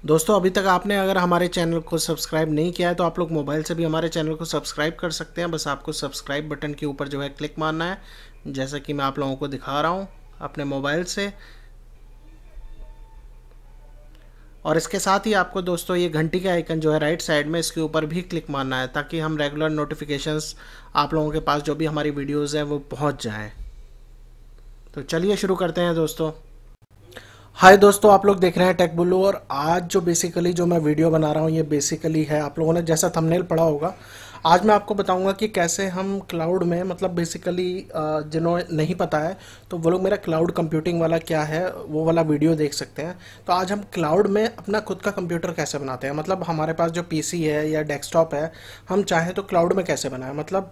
दोस्तों अभी तक आपने अगर हमारे चैनल को सब्सक्राइब नहीं किया है तो आप लोग मोबाइल से भी हमारे चैनल को सब्सक्राइब कर सकते हैं। बस आपको सब्सक्राइब बटन के ऊपर जो है क्लिक मारना है, जैसा कि मैं आप लोगों को दिखा रहा हूँ अपने मोबाइल से। और इसके साथ ही आपको दोस्तों ये घंटी का आइकन जो है राइट साइड में, इसके ऊपर भी क्लिक मारना है ताकि हम रेगुलर नोटिफिकेशंस आप लोगों के पास जो भी हमारी वीडियोज़ हैं वो पहुँच जाएँ। तो चलिए शुरू करते हैं दोस्तों। हाय दोस्तों, आप लोग देख रहे हैं टेक बुल्लू। और आज जो बेसिकली जो मैं वीडियो बना रहा हूँ ये बेसिकली है, आप लोगों ने जैसा थंबनेल पढ़ा होगा, आज मैं आपको बताऊंगा कि कैसे हम क्लाउड में, मतलब बेसिकली जिन्होंने नहीं पता है तो वो लोग मेरा क्लाउड कंप्यूटिंग वाला क्या है वो वाला वीडियो देख सकते हैं। तो आज हम क्लाउड में अपना खुद का कंप्यूटर कैसे बनाते हैं, मतलब हमारे पास जो पीसी है या डेस्कटॉप है, हम चाहें तो क्लाउड में कैसे बनाएं। मतलब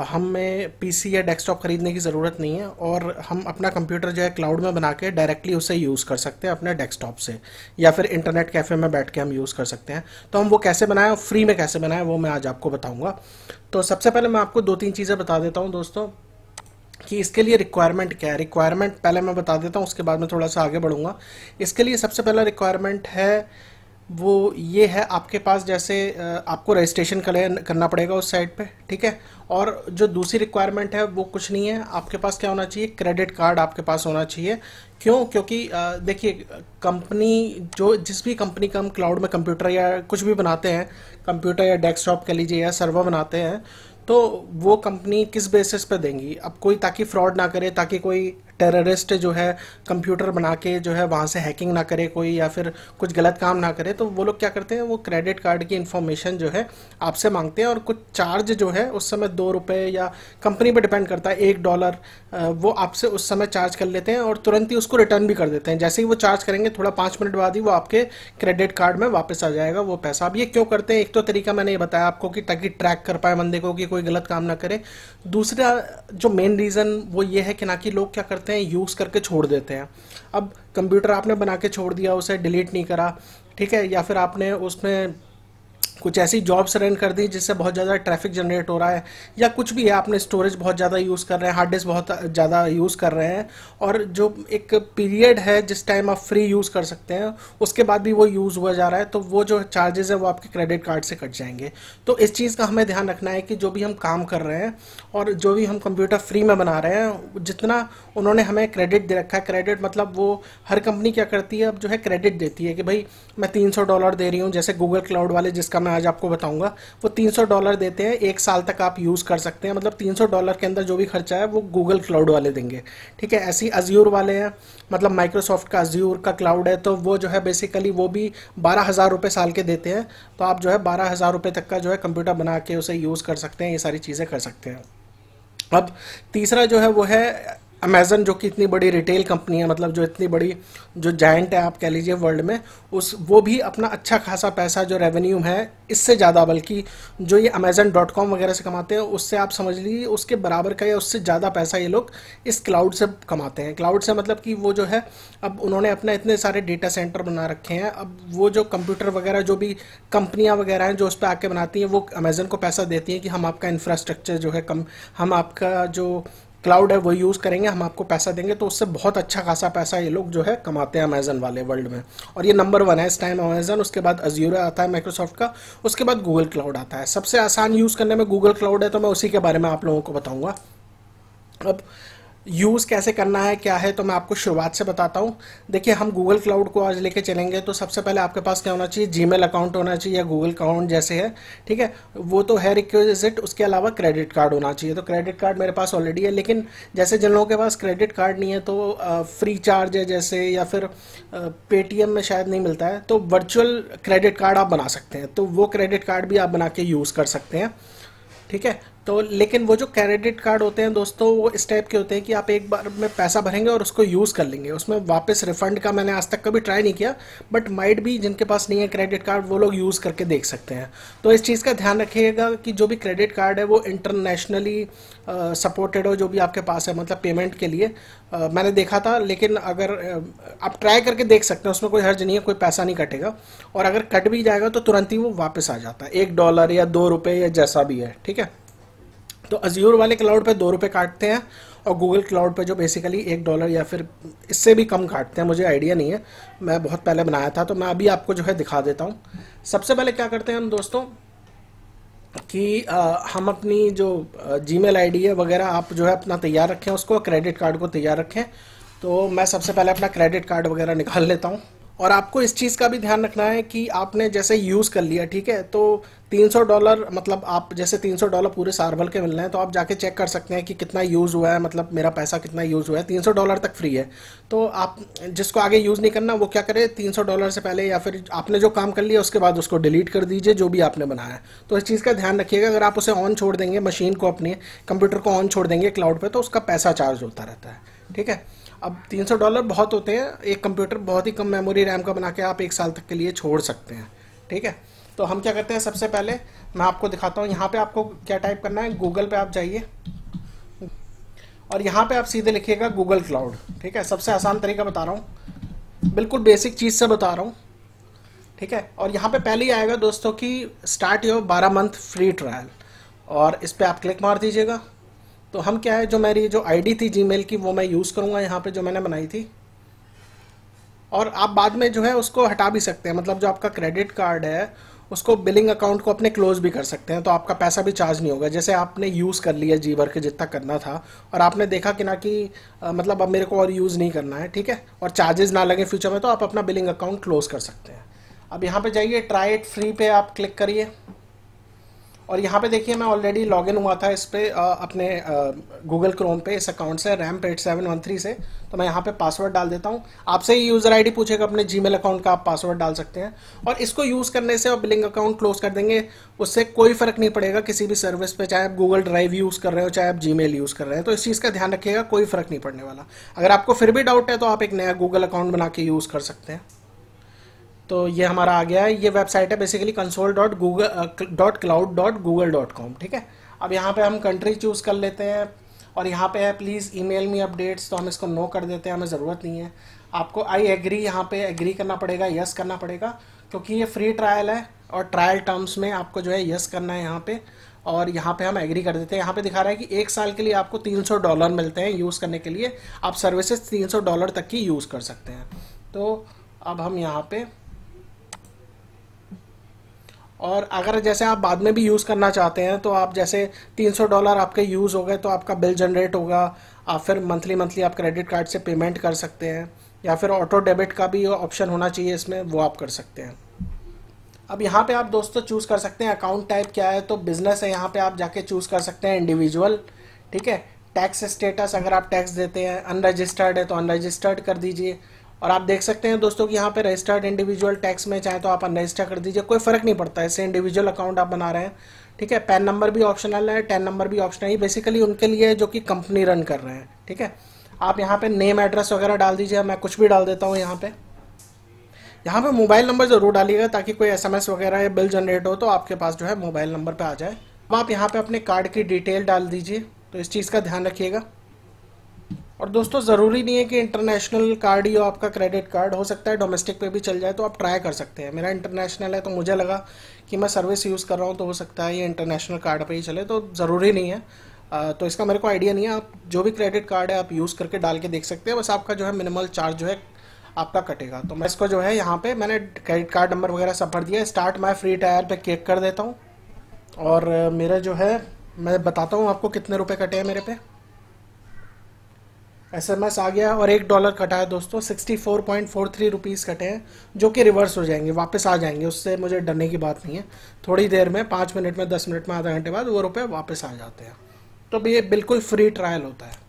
हमें पीसी या डेस्कटॉप खरीदने की ज़रूरत नहीं है और हम अपना कंप्यूटर जो है क्लाउड में बना के डायरेक्टली उसे यूज़ कर सकते हैं अपने डेस्कटॉप से, या फिर इंटरनेट कैफ़े में बैठ के हम यूज़ कर सकते हैं। तो हम वो कैसे बनाएं और फ्री में कैसे बनाएं वो मैं आज आपको बताऊंगा। तो सबसे पहले मैं आपको दो तीन चीज़ें बता देता हूं दोस्तों कि इसके लिए रिक्वायरमेंट क्या है। रिक्वायरमेंट पहले मैं बता देता हूं, उसके बाद मैं थोड़ा सा आगे बढ़ूंगा। इसके लिए सबसे पहला रिक्वायरमेंट है वो ये है, आपके पास जैसे आपको रजिस्ट्रेशन करना पड़ेगा उस साइट पे, ठीक है। और जो दूसरी रिक्वायरमेंट है वो कुछ नहीं है, आपके पास क्या होना चाहिए, क्रेडिट कार्ड आपके पास होना चाहिए। क्यों? क्योंकि देखिए, कंपनी जो जिस भी कंपनी का हम क्लाउड में कंप्यूटर या कुछ भी बनाते हैं, कंप्यूटर या डेस्कटॉप कह लीजिए या सर्वर बनाते हैं, तो वो कंपनी किस बेसिस पे देंगी, अब कोई ताकि फ्रॉड ना करे, ताकि कोई टेररिस्ट जो है कंप्यूटर बना के जो है वहाँ से हैकिंग ना करे कोई, या फिर कुछ गलत काम ना करे, तो वो लोग क्या करते हैं, वो क्रेडिट कार्ड की इन्फॉर्मेशन जो है आपसे मांगते हैं। और कुछ चार्ज जो है उस समय 2 रुपये, या कंपनी पे डिपेंड करता है, $1 वो आपसे उस समय चार्ज कर लेते हैं और तुरंत ही उसको रिटर्न भी कर देते हैं। जैसे ही वो चार्ज करेंगे थोड़ा 5 मिनट बाद ही वो आपके क्रेडिट कार्ड में वापस आ जाएगा वो पैसा। अब ये क्यों करते हैं, एक तो तरीका मैंने ये बताया आपको कि ताकि ट्रैक कर पाए बंदे को कि कोई गलत काम ना करे। दूसरा जो मेन रीज़न वो ये है कि ना कि लोग क्या करते हैं, यूज़ करके छोड़ देते हैं। अब कंप्यूटर आपने बना के छोड़ दिया, उसे डिलीट नहीं करा, ठीक है, या फिर आपने उसमें कुछ ऐसी जॉब्स रन कर दी जिससे बहुत ज़्यादा ट्रैफिक जनरेट हो रहा है, या कुछ भी है, आपने स्टोरेज बहुत ज़्यादा यूज़ कर रहे हैं, हार्ड डिस्क बहुत ज़्यादा यूज़ कर रहे हैं, और जो एक पीरियड है जिस टाइम आप फ्री यूज़ कर सकते हैं उसके बाद भी वो यूज़ हुआ जा रहा है, तो वो जो चार्जेस है वो आपके क्रेडिट कार्ड से कट जाएंगे। तो इस चीज़ का हमें ध्यान रखना है कि जो भी हम काम कर रहे हैं और जो भी हम कंप्यूटर फ्री में बना रहे हैं, जितना उन्होंने हमें क्रेडिट दे रखा है, क्रेडिट मतलब वो हर कंपनी क्या करती है, अब जो है क्रेडिट देती है कि भाई मैं $300 दे रही हूँ, जैसे गूगल क्लाउड वाले जिसका मैं आज आपको बताऊंगा, वो $300 देते हैं, 1 साल तक आप यूज़ कर सकते हैं। मतलब $300 के अंदर जो भी खर्चा है वो गूगल क्लाउड वाले देंगे, ठीक है। ऐसी अज्यूर वाले हैं, मतलब माइक्रोसॉफ्ट का अज्यूर का क्लाउड है, तो वो जो है बेसिकली वो भी 12,000 रुपये साल के देते हैं। तो आप जो है 12,000 रुपये तक का जो है कंप्यूटर बना के उसे यूज़ कर सकते हैं, ये सारी चीज़ें कर सकते हैं। अब तीसरा जो है वो है अमेज़न, जो कि इतनी बड़ी रिटेल कंपनी है, मतलब जो इतनी बड़ी जो जायंट है आप कह लीजिए वर्ल्ड में, उस वो भी अपना अच्छा खासा पैसा जो रेवेन्यू है इससे ज़्यादा, बल्कि जो ये Amazon.com वगैरह से कमाते हैं उससे आप समझ लीजिए उसके बराबर का या उससे ज़्यादा पैसा ये लोग इस क्लाउड से कमाते हैं। क्लाउड से मतलब कि वो जो है, अब उन्होंने अपने इतने सारे डेटा सेंटर बना रखे हैं, अब वो जो कंप्यूटर वगैरह जो भी कंपनियाँ वगैरह हैं जो उस पर आके बनाती हैं, वो अमेज़न को पैसा देती हैं कि हम आपका इंफ्रास्ट्रक्चर जो है हम आपका जो क्लाउड है वो यूज़ करेंगे, हम आपको पैसा देंगे। तो उससे बहुत अच्छा खासा पैसा ये लोग जो है कमाते हैं अमेज़न वाले वर्ल्ड में। और ये नंबर 1 है इस टाइम अमेज़न, उसके बाद अज्यूर आता है माइक्रोसॉफ्ट का, उसके बाद गूगल क्लाउड आता है। सबसे आसान यूज़ करने में गूगल क्लाउड है, तो मैं उसी के बारे में आप लोगों को बताऊँगा। अब यूज़ कैसे करना है क्या है, तो मैं आपको शुरुआत से बताता हूँ। देखिए, हम गूगल क्लाउड को आज लेके चलेंगे तो सबसे पहले आपके पास क्या होना चाहिए, जीमेल अकाउंट होना चाहिए या गूगल अकाउंट जैसे है, ठीक है, वो तो है रिक्विजिट। उसके अलावा क्रेडिट कार्ड होना चाहिए, तो क्रेडिट कार्ड मेरे पास ऑलरेडी है। लेकिन जैसे जिन लोगों के पास क्रेडिट कार्ड नहीं है तो फ्री चार्ज है जैसे, या फिर पेटीएम में शायद नहीं मिलता है, तो वर्चुअल क्रेडिट कार्ड आप बना सकते हैं, तो वो क्रेडिट कार्ड भी आप बना के यूज़ कर सकते हैं, ठीक है। तो लेकिन वो जो क्रेडिट कार्ड होते हैं दोस्तों, वो इस टाइप के होते हैं कि आप एक बार में पैसा भरेंगे और उसको यूज़ कर लेंगे, उसमें वापस रिफंड का मैंने आज तक कभी ट्राई नहीं किया, बट माइट भी जिनके पास नहीं है क्रेडिट कार्ड वो लोग यूज़ करके देख सकते हैं। तो इस चीज़ का ध्यान रखिएगा कि जो भी क्रेडिट कार्ड है वो इंटरनेशनली सपोर्टेड हो, जो भी आपके पास है, मतलब पेमेंट के लिए मैंने देखा था। लेकिन अगर आप ट्राई करके देख सकते हैं, उसमें कोई हर्ज नहीं है, कोई पैसा नहीं कटेगा, और अगर कट भी जाएगा तो तुरंत ही वो वापस आ जाता है, $1 या $2 या जैसा भी है, ठीक है। तो अज्यूर वाले क्लाउड पे $2 काटते हैं, और गूगल क्लाउड पे जो बेसिकली $1 या फिर इससे भी कम काटते हैं, मुझे आइडिया नहीं है, मैं बहुत पहले बनाया था, तो मैं अभी आपको जो है दिखा देता हूँ। सबसे पहले क्या करते हैं हम दोस्तों कि हम अपनी जो जीमेल आईडी है वगैरह आप जो है अपना तैयार रखें, उसको क्रेडिट कार्ड को तैयार रखें। तो मैं सबसे पहले अपना क्रेडिट कार्ड वगैरह निकाल लेता हूँ। और आपको इस चीज़ का भी ध्यान रखना है कि आपने जैसे यूज़ कर लिया, ठीक है, तो $300 मतलब आप जैसे $300 पूरे साल भर के मिल रहे हैं, तो आप जाके चेक कर सकते हैं कि कितना यूज़ हुआ है, मतलब मेरा पैसा कितना यूज़ हुआ है। $300 तक फ्री है। तो आप जिसको आगे यूज़ नहीं करना वो क्या करे, $300 से पहले या फिर आपने जो काम कर लिया उसके बाद उसको डिलीट कर दीजिए, जो भी आपने बनाया है। तो इस चीज़ का ध्यान रखिएगा, अगर आप उसे ऑन छोड़ देंगे, मशीन को अपनी कंप्यूटर को ऑन छोड़ देंगे क्लाउड पर, तो उसका पैसा चार्ज होता रहता है, ठीक है। अब $300 बहुत होते हैं, एक कंप्यूटर बहुत ही कम मेमोरी रैम का बना के आप 1 साल तक के लिए छोड़ सकते हैं, ठीक है। तो हम क्या करते हैं, सबसे पहले मैं आपको दिखाता हूँ। यहाँ पे आपको क्या टाइप करना है, गूगल पे आप जाइए और यहाँ पे आप सीधे लिखिएगा गूगल क्लाउड, ठीक है। सबसे आसान तरीका बता रहा हूँ, बिल्कुल बेसिक चीज़ से बता रहा हूँ, ठीक है। और यहाँ पे पहले ही आएगा दोस्तों कि start your 12 month free trial, और इस पर आप क्लिक मार दीजिएगा। तो हम क्या है, जो मेरी जो आईडी थी जीमेल की वो मैं यूज़ करूँगा यहाँ पे, जो मैंने बनाई थी। और आप बाद में जो है उसको हटा भी सकते हैं, मतलब जो आपका क्रेडिट कार्ड है उसको बिलिंग अकाउंट को अपने क्लोज भी कर सकते हैं, तो आपका पैसा भी चार्ज नहीं होगा। जैसे आपने यूज़ कर लिया जी भर के जितना करना था और आपने देखा कि ना कि मतलब अब मेरे को और यूज़ नहीं करना है, ठीक है, और चार्जेस ना लगे फ्यूचर में, तो आप अपना बिलिंग अकाउंट क्लोज कर सकते हैं। अब यहाँ पे जाइए, ट्राई इट फ्री पे आप क्लिक करिए और यहाँ पे देखिए मैं ऑलरेडी लॉगिन हुआ था इस पे अपने गूगल क्रोम पे इस अकाउंट से ramp8713 से। तो मैं यहाँ पे पासवर्ड डाल देता हूँ। आपसे ही यूज़र आईडी पूछेगा, अपने जीमेल अकाउंट का आप पासवर्ड डाल सकते हैं। और इसको यूज़ करने से और बिलिंग अकाउंट क्लोज कर देंगे, उससे कोई फ़र्क नहीं पड़ेगा किसी भी सर्विस पे, चाहे आप गूगल ड्राइव यूज़ कर रहे हो चाहे आप जीमेल यूज़ कर रहे हैं। तो इस चीज़ का ध्यान रखिएगा, कोई फ़र्क नहीं पड़ने वाला। अगर आपको फिर भी डाउट है तो आप एक नया गूगल अकाउंट बना के यूज़ कर सकते हैं। तो ये हमारा आ गया है, ये वेबसाइट है बेसिकली console.cloud.google.com, ठीक है। अब यहाँ पे हम कंट्री चूज़ कर लेते हैं और यहाँ पे है प्लीज़ ईमेल मी अपडेट्स, तो हम इसको नो कर देते हैं, हमें ज़रूरत नहीं है। आपको आई एग्री यहाँ पे एग्री करना पड़ेगा, यस करना पड़ेगा, क्योंकि ये फ्री ट्रायल है और ट्रायल टर्म्स में आपको जो है यस करना है यहाँ पे। और यहाँ पे हम एग्री कर देते हैं। यहाँ पे दिखा रहा है कि 1 साल के लिए आपको $300 मिलते हैं यूज़ करने के लिए, आप सर्विसेज $300 तक की यूज़ कर सकते हैं। तो अब हम यहाँ पे, और अगर जैसे आप बाद में भी यूज़ करना चाहते हैं तो आप जैसे $300 आपके यूज़ हो गए तो आपका बिल जनरेट होगा, आप फिर मंथली आप क्रेडिट कार्ड से पेमेंट कर सकते हैं, या फिर ऑटो डेबिट का भी ऑप्शन होना चाहिए इसमें, वो आप कर सकते हैं। अब यहाँ पे आप दोस्तों चूज़ कर सकते हैं अकाउंट टाइप क्या है, तो बिज़नेस है, यहाँ पे आप जाके चूज़ कर सकते हैं इंडिविजुअल, ठीक है। टैक्स स्टेटस, अगर आप टैक्स देते हैं, अनरजिस्टर्ड है तो अनरजिस्टर्ड कर दीजिए। और आप देख सकते हैं दोस्तों कि यहाँ पे रजिस्टर्ड इंडिविजुअल टैक्स में चाहे तो आप अनरजिस्टर कर दीजिए, कोई फ़र्क नहीं पड़ता, इससे इंडिविजुअल अकाउंट आप बना रहे हैं, ठीक है। पैन नंबर भी ऑप्शनल है, टैन नंबर भी ऑप्शनल है, बेसिकली उनके लिए जो कि कंपनी रन कर रहे हैं, ठीक है। आप यहाँ पे नेम एड्रेस वगैरह डाल दीजिए, मैं कुछ भी डाल देता हूँ यहाँ पे। यहाँ पे मोबाइल नंबर ज़रूर डालिएगा ताकि कोई एसएमएस वगैरह या बिल जनरेट हो तो आपके पास जो है मोबाइल नंबर पे आ जाए। अब आप यहाँ पे अपने कार्ड की डिटेल डाल दीजिए, तो इस चीज़ का ध्यान रखिएगा। और दोस्तों ज़रूरी नहीं है कि इंटरनेशनल कार्ड ही हो आपका क्रेडिट कार्ड, हो सकता है डोमेस्टिक पे भी चल जाए, तो आप ट्राई कर सकते हैं। मेरा इंटरनेशनल है तो मुझे लगा कि मैं सर्विस यूज़ कर रहा हूँ तो हो सकता है ये इंटरनेशनल कार्ड पे ही चले, तो ज़रूरी नहीं है। तो इसका मेरे को आइडिया नहीं है, आप जो भी क्रेडिट कार्ड है आप यूज़ करके डाल के देख सकते हैं, बस आपका जो है मिनिमल चार्ज जो है आपका कटेगा। तो मैं इसको जो है यहाँ पे मैंने क्रेडिट कार्ड नंबर वगैरह सब भर दिया, स्टार्ट माई फ्री ट्रायल पे क्लिक कर देता हूँ और मेरा जो है मैं बताता हूँ आपको कितने रुपए कटे हैं मेरे पे। एसएमएस आ गया और $1 कटा है दोस्तों, 64.43 रुपीज़ कटे हैं, जो कि रिवर्स हो जाएंगे, वापस आ जाएंगे, उससे मुझे डरने की बात नहीं है। थोड़ी देर में 5 मिनट में, 10 मिनट में, आधा घंटे बाद वो रुपए वापस आ जाते हैं। तो ये बिल्कुल फ्री ट्रायल होता है।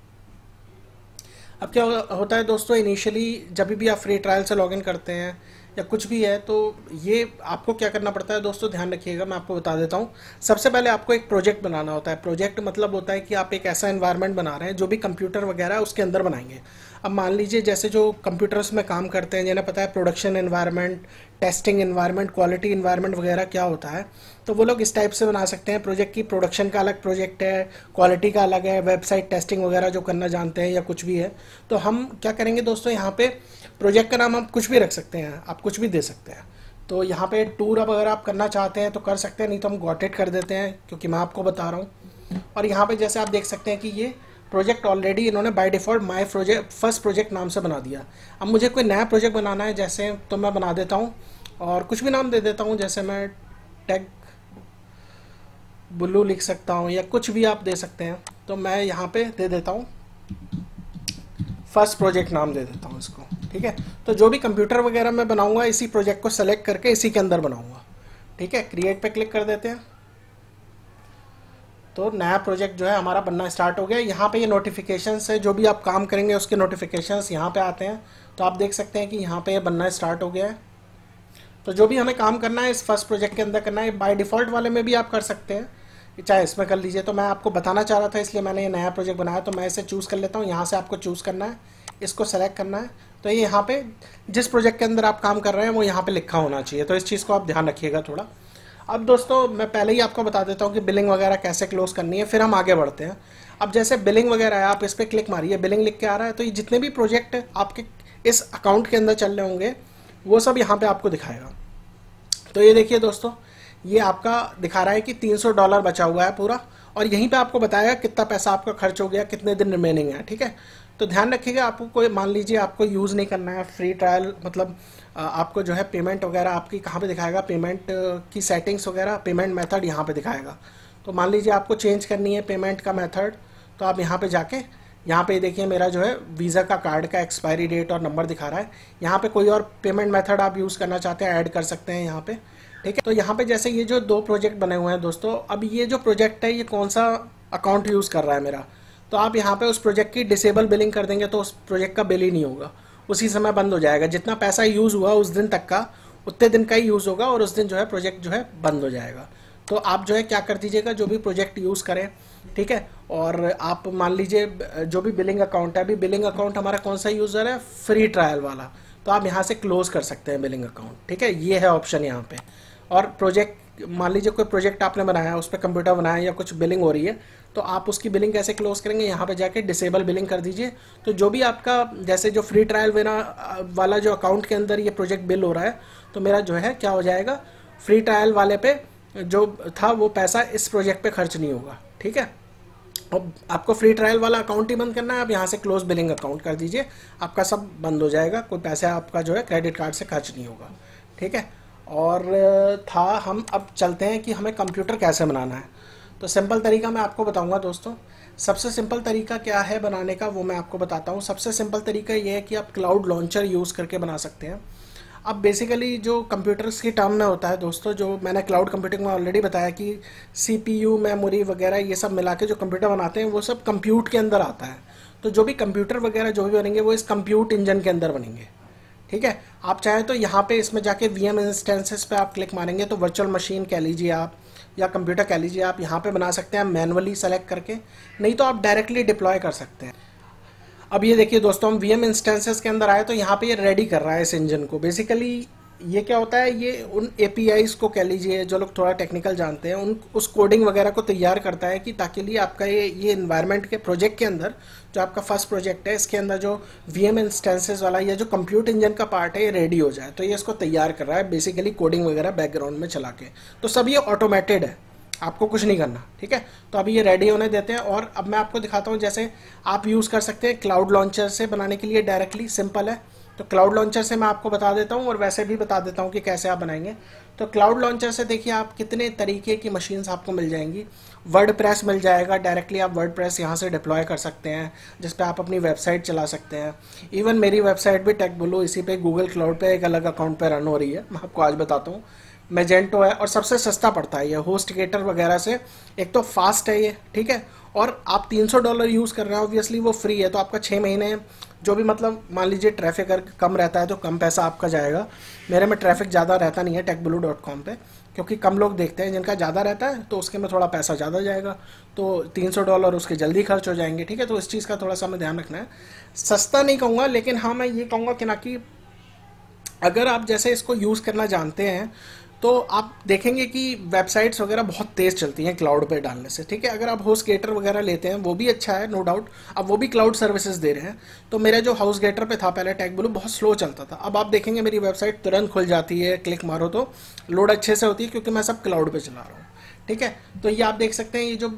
अब क्या होता है दोस्तों, इनिशियली जब भी आप फ्री ट्रायल से लॉगिन करते हैं या कुछ भी है, तो ये आपको क्या करना पड़ता है दोस्तों, ध्यान रखिएगा, मैं आपको बता देता हूँ। सबसे पहले आपको एक प्रोजेक्ट बनाना होता है। प्रोजेक्ट मतलब होता है कि आप एक ऐसा एनवायरनमेंट बना रहे हैं जो भी कंप्यूटर वगैरह है उसके अंदर बनाएंगे। अब मान लीजिए जैसे जो कंप्यूटर्स में काम करते हैं, जिन्हें पता है production environment, testing environment, quality environment वगैरह क्या होता है, तो वो लोग इस टाइप से बना सकते हैं प्रोजेक्ट की। प्रोडक्शन का अलग प्रोजेक्ट है, क्वालिटी का अलग है, वेबसाइट टेस्टिंग वगैरह जो करना जानते हैं या कुछ भी है। तो हम क्या करेंगे दोस्तों, यहाँ पे प्रोजेक्ट का नाम आप कुछ भी रख सकते हैं, आप कुछ भी दे सकते हैं। तो यहाँ पे टूर अब अगर आप करना चाहते हैं तो कर सकते हैं, नहीं तो हम गॉट इट कर देते हैं क्योंकि मैं आपको बता रहा हूँ। और यहाँ पे जैसे आप देख सकते हैं कि ये प्रोजेक्ट ऑलरेडी इन्होंने by default my project first project नाम से बना दिया। अब मुझे कोई नया प्रोजेक्ट बनाना है जैसे, तो मैं बना देता हूँ और कुछ भी नाम दे देता हूँ, जैसे मैं टेक ब्लू लिख सकता हूँ या कुछ भी आप दे सकते हैं। तो मैं यहाँ पे दे देता हूँ फर्स्ट प्रोजेक्ट नाम दे देता हूँ इसको, ठीक है। तो जो भी कंप्यूटर वगैरह मैं बनाऊंगा इसी प्रोजेक्ट को सेलेक्ट करके इसी के अंदर बनाऊंगा, ठीक है। क्रिएट पे क्लिक कर देते हैं तो नया प्रोजेक्ट जो है हमारा बनना स्टार्ट हो गया। यहाँ पे ये नोटिफिकेशंस है, जो भी आप काम करेंगे उसके नोटिफिकेशंस यहाँ पे आते हैं। तो आप देख सकते हैं कि यहाँ पे ये बनना स्टार्ट हो गया है। तो जो भी हमें काम करना है इस फर्स्ट प्रोजेक्ट के अंदर करना है, बाय डिफ़ॉल्ट वाले में भी आप कर सकते हैं, चाहे इसमें कर लीजिए। तो मैं आपको बताना चाह रहा था इसलिए मैंने ये नया प्रोजेक्ट बनाया। तो मैं इसे चूज़ कर लेता हूँ, यहाँ से आपको चूज़ करना है, इसको सेलेक्ट करना है। तो ये यहाँ पे जिस प्रोजेक्ट के अंदर आप काम कर रहे हैं वो यहाँ पे लिखा होना चाहिए। तो इस चीज़ को आप ध्यान रखिएगा थोड़ा। अब दोस्तों मैं पहले ही आपको बता देता हूँ कि बिलिंग वगैरह कैसे क्लोज करनी है, फिर हम आगे बढ़ते हैं। अब जैसे बिलिंग वगैरह है, आप इस पर क्लिक मारिए, बिलिंग लिख के आ रहा है। तो ये जितने भी प्रोजेक्ट आपके इस अकाउंट के अंदर चल रहे होंगे वो सब यहाँ पे आपको दिखाएगा। तो ये देखिए दोस्तों, ये आपका दिखा रहा है कि $300 बचा हुआ है पूरा, और यहीं पे आपको बताया कितना पैसा आपका खर्च हो गया, कितने दिन रिमेनिंग है, ठीक है। तो ध्यान रखिएगा, आपको कोई मान लीजिए आपको यूज़ नहीं करना है फ्री ट्रायल, मतलब आपको जो है पेमेंट वगैरह आपकी कहाँ पे दिखाएगा, पेमेंट की सेटिंग्स वगैरह, पेमेंट मेथड यहाँ पे दिखाएगा। तो मान लीजिए आपको चेंज करनी है पेमेंट का मेथड, तो आप यहाँ पे जाके यहाँ पे देखिए मेरा जो है वीज़ा का कार्ड का एक्सपायरी डेट और नंबर दिखा रहा है। यहाँ पे कोई और पेमेंट मेथड आप यूज़ करना चाहते हैं ऐड कर सकते हैं यहाँ पे, ठीक है। तो यहाँ पे जैसे ये जो 2 प्रोजेक्ट बने हुए हैं दोस्तों, अब ये जो प्रोजेक्ट है ये कौन सा अकाउंट यूज़ कर रहा है मेरा, तो आप यहाँ पे उस प्रोजेक्ट की डिसेबल बिलिंग कर देंगे तो उस प्रोजेक्ट का बिल ही नहीं होगा, उसी समय बंद हो जाएगा। जितना पैसा यूज़ हुआ उस दिन तक का, उतने दिन का ही यूज़ होगा और उस दिन जो है प्रोजेक्ट जो है बंद हो जाएगा। तो आप जो है क्या कर दीजिएगा, जो भी प्रोजेक्ट यूज़ करें, ठीक है। और आप मान लीजिए जो भी बिलिंग अकाउंट है, अभी बिलिंग अकाउंट हमारा कौन सा यूज़र है, फ्री ट्रायल वाला, तो आप यहाँ से क्लोज कर सकते हैं बिलिंग अकाउंट, ठीक है। ये है ऑप्शन यहाँ पे। और प्रोजेक्ट मान लीजिए कोई प्रोजेक्ट आपने बनाया, उस पर कंप्यूटर बनाया या कुछ बिलिंग हो रही है, तो आप उसकी बिलिंग कैसे क्लोज करेंगे, यहाँ पे जाके डिसेबल बिलिंग कर दीजिए। तो जो भी आपका जैसे जो फ्री ट्रायल वाला जो अकाउंट के अंदर ये प्रोजेक्ट बिल हो रहा है, तो मेरा जो है क्या हो जाएगा, फ्री ट्रायल वाले पे जो था वो पैसा इस प्रोजेक्ट पे खर्च नहीं होगा, ठीक है। अब आपको फ्री ट्रायल वाला अकाउंट ही बंद करना है, आप यहाँ से क्लोज बिलिंग अकाउंट कर दीजिए, आपका सब बंद हो जाएगा, कोई पैसा आपका जो है क्रेडिट कार्ड से खर्च नहीं होगा, ठीक है। और हम अब चलते हैं कि हमें कंप्यूटर कैसे बनाना है। तो सिंपल तरीका मैं आपको बताऊंगा दोस्तों। सबसे सिंपल तरीका क्या है बनाने का वो मैं आपको बताता हूँ। सबसे सिंपल तरीका ये है कि आप क्लाउड लॉन्चर यूज़ करके बना सकते हैं। अब बेसिकली जो कंप्यूटर्स की टर्म में होता है दोस्तों, जो मैंने क्लाउड कंप्यूटिंग में ऑलरेडी बताया कि CPU मेमोरी वगैरह ये सब मिला के जो कंप्यूटर बनाते हैं वो सब कंप्यूट के अंदर आता है। तो जो भी कंप्यूटर वगैरह जो भी बनेंगे वो इस कंप्यूट इंजन के अंदर बनेंगे, ठीक है। आप चाहें तो यहाँ पे इसमें जाके VM इंस्टेंसेस पे आप क्लिक मारेंगे तो वर्चुअल मशीन कह लीजिए आप या कंप्यूटर कह लीजिए, आप यहाँ पे बना सकते हैं मैनुअली सेलेक्ट करके, नहीं तो आप डायरेक्टली डिप्लॉय कर सकते हैं। अब ये देखिए दोस्तों, हम VM इंस्टेंसेस के अंदर आए तो यहाँ पे ये रेडी कर रहा है इस इंजन को। बेसिकली ये क्या होता है, ये उन APIs को कह लीजिए, जो लोग थोड़ा टेक्निकल जानते हैं उन उस कोडिंग वगैरह को तैयार करता है कि ताकि लिए आपका ये इन्वायरमेंट के प्रोजेक्ट के अंदर जो आपका फर्स्ट प्रोजेक्ट है इसके अंदर जो VM इंस्टेंसेस वाला या जो कंप्यूट इंजन का पार्ट है ये रेडी हो जाए। तो ये इसको तैयार कर रहा है बेसिकली कोडिंग वगैरह बैकग्राउंड में चला के। तो सब ये ऑटोमेटेड है, आपको कुछ नहीं करना, ठीक है। तो अभी ये रेडी होने देते हैं और अब मैं आपको दिखाता हूँ जैसे आप यूज़ कर सकते हैं क्लाउड लॉन्चर से बनाने के लिए, डायरेक्टली सिंपल है। तो क्लाउड लॉन्चर से मैं आपको बता देता हूँ और वैसे भी बता देता हूँ कि कैसे आप बनाएंगे। तो क्लाउड लॉन्चर से देखिए आप कितने तरीके की मशीन्स आपको मिल जाएंगी। वर्डप्रेस मिल जाएगा, डायरेक्टली आप वर्डप्रेस यहाँ से डिप्लॉय कर सकते हैं जिस पे आप अपनी वेबसाइट चला सकते हैं। इवन मेरी वेबसाइट भी टेक ब्लू इसी पे गूगल क्लाउड पे एक अलग अकाउंट पे रन हो रही है, मैं आपको आज बताता हूँ। मैजेंटो है और सबसे सस्ता पड़ता है ये होस्टगेटर वगैरह से। एक तो फास्ट है ये, ठीक है, और आप $300 यूज़ कर रहे हैं, ऑब्वियसली वो फ्री है। तो आपका 6 महीने जो भी मतलब मान लीजिए ट्रैफिक अगर कम रहता है तो कम पैसा आपका जाएगा। मेरे में ट्रैफिक ज़्यादा रहता नहीं है techblue.com पे, क्योंकि कम लोग देखते हैं। जिनका ज़्यादा रहता है तो उसके में थोड़ा पैसा ज़्यादा जाएगा, तो $300 उसके जल्दी खर्च हो जाएंगे, ठीक है। तो इस चीज़ का थोड़ा सा हमें ध्यान रखना है। सस्ता नहीं कहूँगा, लेकिन हाँ मैं ये कहूँगा कि ना कि अगर आप जैसे इसको यूज़ करना जानते हैं तो आप देखेंगे कि वेबसाइट्स वगैरह बहुत तेज़ चलती हैं क्लाउड पे डालने से, ठीक है। अगर आप होस्टगेटर वगैरह लेते हैं वो भी अच्छा है, नो डाउट। अब वो भी क्लाउड सर्विसेज दे रहे हैं। तो मेरा जो होस्टगेटर पे था पहले टेक ब्लू, बहुत स्लो चलता था। अब आप देखेंगे मेरी वेबसाइट तुरंत खुल जाती है, क्लिक मारो तो लोड अच्छे से होती है, क्योंकि मैं सब क्लाउड पर चला रहा हूँ, ठीक है। तो ये आप देख सकते हैं, ये जो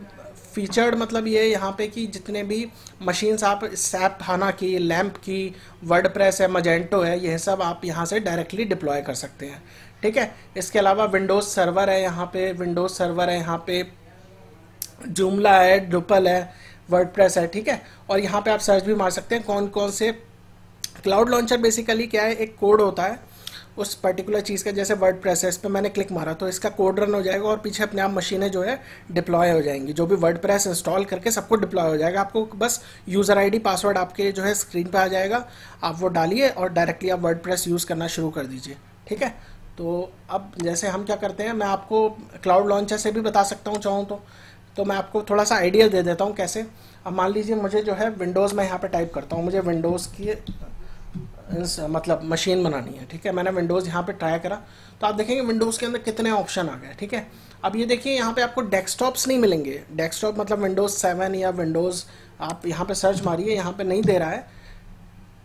फीचर्ड मतलब ये यहाँ पे कि जितने भी मशीन्स आप सैप हाना की, लैंप की, वर्डप्रेस है, मजेंटो है, यह सब आप यहाँ से डायरेक्टली डिप्लॉय कर सकते हैं। ठीक है, इसके अलावा विंडोज़ सर्वर है, यहाँ पे विंडोज़ सर्वर है, यहाँ पे जूमला है, ड्रुपल है, वर्डप्रेस है। ठीक है, और यहाँ पे आप सर्च भी मार सकते हैं कौन कौन से। क्लाउड लॉन्चर बेसिकली क्या है, एक कोड होता है उस पर्टिकुलर चीज़ का, जैसे वर्ड प्रेस है, इस पर मैंने क्लिक मारा तो इसका कोड रन हो जाएगा और पीछे अपने आप मशीनें जो है डिप्लॉय हो जाएंगी। जो भी वर्ड प्रेस इंस्टॉल करके सबको डिप्लॉय हो जाएगा। आपको बस यूज़र आईडी पासवर्ड आपके जो है स्क्रीन पे आ जाएगा, आप वो डालिए और डायरेक्टली आप वर्ड प्रेस यूज़ करना शुरू कर दीजिए। ठीक है, तो अब जैसे हम क्या करते हैं, मैं आपको क्लाउड लॉन्चर से भी बता सकता हूँ चाहूँ तो मैं आपको थोड़ा सा आइडिया दे देता हूँ कैसे। अब मान लीजिए मुझे जो है विंडोज़ में यहाँ पे टाइप करता हूँ, मुझे विंडोज़ की मतलब मशीन बनानी है। ठीक है, मैंने विंडोज़ यहाँ पे ट्राई करा तो आप देखेंगे विंडोज़ के अंदर कितने ऑप्शन आ गए। ठीक है, अब ये देखिए यहाँ पे आपको डेस्कटॉप्स नहीं मिलेंगे। डेस्कटॉप मतलब विंडोज़ 7 या विंडोज़, आप यहाँ पे सर्च मारिए, यहाँ पे नहीं दे रहा है,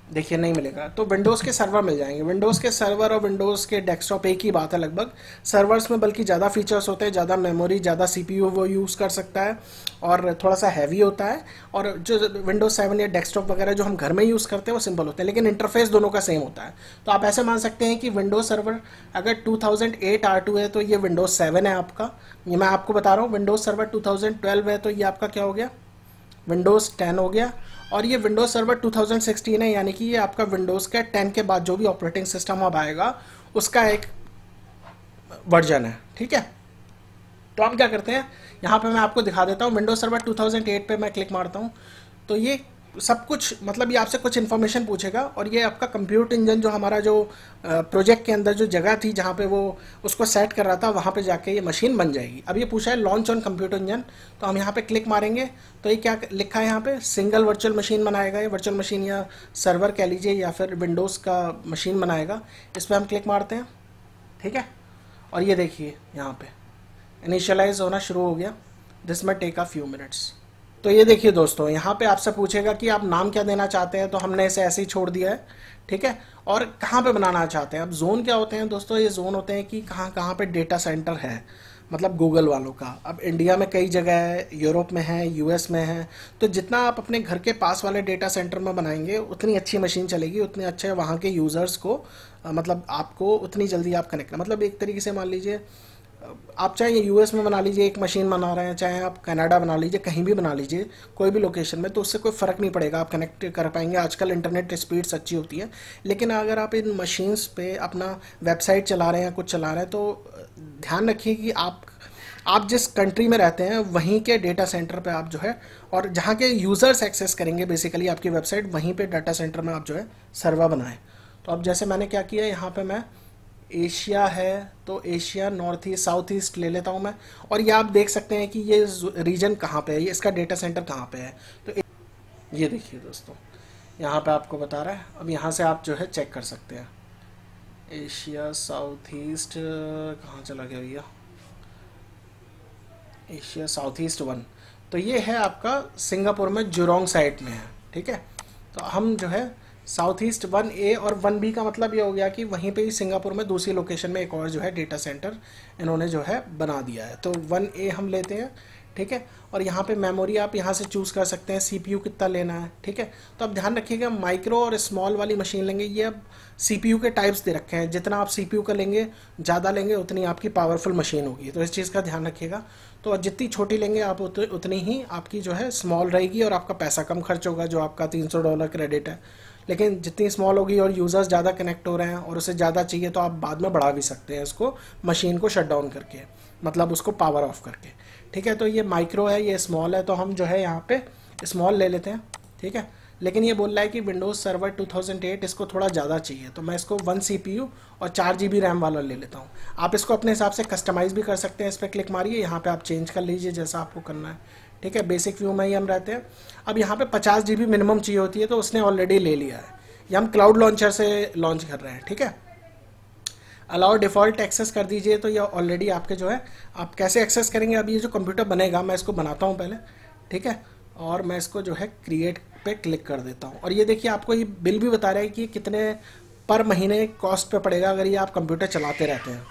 देखिए नहीं मिलेगा। तो विंडोज़ के सर्वर मिल जाएंगे। विंडोज़ के सर्वर और विंडोज़ के डेस्कटॉप एक ही बात है लगभग। सर्वर्स में बल्कि ज़्यादा फीचर्स होते हैं, ज़्यादा मेमोरी, ज़्यादा सीपीयू वो यूज़ कर सकता है और थोड़ा सा हैवी होता है। और जो विंडोज़ 7 या डेस्कटॉप वगैरह जो हम घर में यूज़ करते हैं वो सिंपल होते हैं, लेकिन इंटरफेस दोनों का सेम होता है। तो आप ऐसे मान सकते हैं कि विंडोज़ सर्वर अगर 2008 R2 है तो ये विंडोज़ 7 है आपका। ये मैं आपको बता रहा हूँ। विंडोज़ सर्वर 2012 है तो ये आपका क्या हो गया, विंडोज़ 10 हो गया। और ये विंडोज़ सर्वर 2016 है, यानी कि ये आपका विंडोज़ का 10 के बाद जो भी ऑपरेटिंग सिस्टम अब आएगा उसका एक वर्जन है। ठीक है, तो हम क्या करते हैं, यहाँ पे मैं आपको दिखा देता हूँ। विंडोज़ सर्वर 2008 पे मैं क्लिक मारता हूँ तो ये सब कुछ मतलब ये आपसे कुछ इन्फॉर्मेशन पूछेगा और ये आपका कंप्यूटर इंजन जो हमारा जो प्रोजेक्ट के अंदर जो जगह थी जहाँ पे वो उसको सेट कर रहा था, वहाँ पे जाके ये मशीन बन जाएगी। अब ये पूछा है लॉन्च ऑन कंप्यूटर इंजन, तो हम यहाँ पे क्लिक मारेंगे तो ये क्या लिखा है यहाँ पे, सिंगल वर्चुअल मशीन बनाएगा। ये वर्चुअल मशीन या सर्वर कह लीजिए या फिर विंडोज़ का मशीन बनाएगा। इस पर हम क्लिक मारते हैं। ठीक है, और ये देखिए यहाँ पे इनिशियलाइज होना शुरू हो गया। दिस में टेक अ फ्यू मिनट्स। तो ये देखिए दोस्तों, यहाँ पे आपसे पूछेगा कि आप नाम क्या देना चाहते हैं, तो हमने इसे ऐसे ही छोड़ दिया है। ठीक है, और कहाँ पे बनाना चाहते हैं। अब जोन क्या होते हैं दोस्तों, ये जोन होते हैं कि कहाँ कहाँ पे डेटा सेंटर है, मतलब गूगल वालों का। अब इंडिया में कई जगह है, यूरोप में है, यूएस में है। तो जितना आप अपने घर के पास वाले डेटा सेंटर में बनाएंगे उतनी अच्छी मशीन चलेगी, उतने अच्छे वहाँ के यूज़र्स को मतलब आपको उतनी जल्दी आप कनेक्ट, मतलब एक तरीके से मान लीजिए आप चाहे यूएस में बना लीजिए एक मशीन बना रहे हैं, चाहे आप कनाडा बना लीजिए, कहीं भी बना लीजिए कोई भी लोकेशन में, तो उससे कोई फ़र्क नहीं पड़ेगा, आप कनेक्ट कर पाएंगे। आजकल इंटरनेट स्पीड्स अच्छी होती है। लेकिन अगर आप इन मशीन्स पे अपना वेबसाइट चला रहे हैं, कुछ चला रहे हैं, तो ध्यान रखिए कि आप जिस कंट्री में रहते हैं वहीं के डेटा सेंटर पे आप जो है, और जहाँ के यूज़र्स एक्सेस करेंगे बेसिकली आपकी वेबसाइट, वहीं पे डाटा सेंटर में आप जो है सर्वर बनाएं। तो अब जैसे मैंने क्या किया, यहाँ पे मैं एशिया है तो Asia, north east, south east ले लेता हूँ मैं। और ये आप देख सकते हैं कि ये रीजन कहाँ पे है, ये इसका डेटा सेंटर कहाँ पे है। तो ये देखिए दोस्तों, यहाँ पे आपको बता रहा है। अब यहाँ से आप जो है चेक कर सकते हैं। एशिया, साउथ ईस्ट कहाँ चला गया भैया, एशिया साउथ ईस्ट 1, तो ये है आपका सिंगापुर में जुरोंग साइट में है। ठीक है, तो हम जो है साउथ ईस्ट 1A और 1B का मतलब ये हो गया कि वहीं पे ही सिंगापुर में दूसरी लोकेशन में एक और जो है डेटा सेंटर इन्होंने जो है बना दिया है। तो 1A हम लेते हैं। ठीक है, और यहाँ पे मेमोरी आप यहाँ से चूज़ कर सकते हैं, CPU कितना लेना है। ठीक है, तो अब ध्यान रखिएगा माइक्रो और स्मॉल वाली मशीन लेंगे, ये अब CPU के टाइप्स दे रखे हैं। जितना आप CPU का लेंगे, ज़्यादा लेंगे, उतनी आपकी पावरफुल मशीन होगी। तो इस चीज़ का ध्यान रखिएगा। तो जितनी छोटी लेंगे आप उतनी ही आपकी जो है स्मॉल रहेगी और आपका पैसा कम खर्च होगा, जो आपका $300 क्रेडिट है। लेकिन जितनी स्मॉल होगी और यूज़र्स ज़्यादा कनेक्ट हो रहे हैं और उसे ज़्यादा चाहिए, तो आप बाद में बढ़ा भी सकते हैं इसको, मशीन को शट डाउन करके, मतलब उसको पावर ऑफ करके। ठीक है, तो ये माइक्रो है, ये स्मॉल है, तो हम जो है यहाँ पे स्मॉल ले लेते हैं। ठीक है, लेकिन ये बोल रहा है कि विंडोज़ सर्वर 2008 इसको थोड़ा ज़्यादा चाहिए, तो मैं इसको 1 CPU और 4 GB रैम वाला ले लेता हूँ। आप इसको अपने हिसाब से कस्टमाइज़ भी कर सकते हैं। इस पर क्लिक मारिए, यहाँ पे आप चेंज कर लीजिए जैसा आपको करना है। ठीक है, बेसिक व्यू में ही हम रहते हैं। अब यहाँ पे 50 GB मिनिमम चाहिए होती है, तो उसने ऑलरेडी ले लिया है। ये हम क्लाउड लॉन्चर से लॉन्च कर रहे हैं। ठीक है, अलाउ डिफ़ॉल्ट एक्सेस कर दीजिए, तो ये ऑलरेडी आपके जो है, आप कैसे एक्सेस करेंगे। अब ये जो कंप्यूटर बनेगा, मैं इसको बनाता हूँ पहले। ठीक है, और मैं इसको जो है क्रिएट पे क्लिक कर देता हूँ। और ये देखिए आपको ये बिल भी बता रहा है कि कितने पर महीने कॉस्ट पे पड़ेगा अगर ये आप कंप्यूटर चलाते रहते हैं।